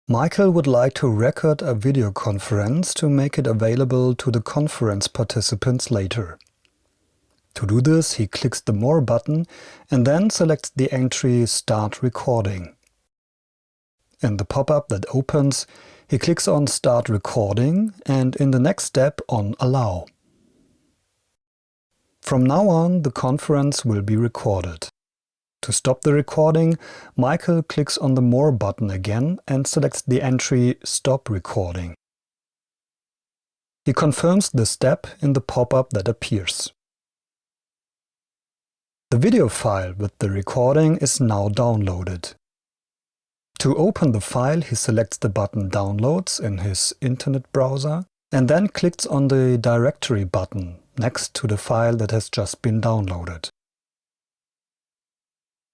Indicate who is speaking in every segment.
Speaker 1: Michael would like to record a video conference to make it available to the conference participants later. To do this, he clicks the More button and then selects the entry Start Recording. In the pop-up that opens, he clicks on Start Recording and in the next step on Allow. From now on, the conference will be recorded. To stop the recording, Michael clicks on the More button again and selects the entry Stop Recording. He confirms the step in the pop-up that appears. The video file with the recording is now downloaded. To open the file, he selects the button Downloads in his internet browser and then clicks on the Directory button next to the file that has just been downloaded.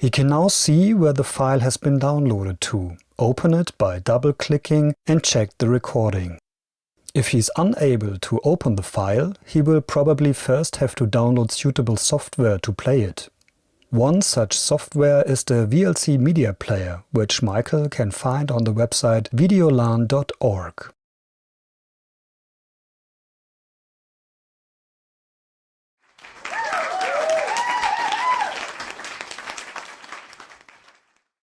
Speaker 1: He can now see where the file has been downloaded to, open it by double-clicking and check the recording. If he's unable to open the file, he will probably first have to download suitable software to play it. One such software is the VLC Media Player, which Michael can find on the website videolan.org.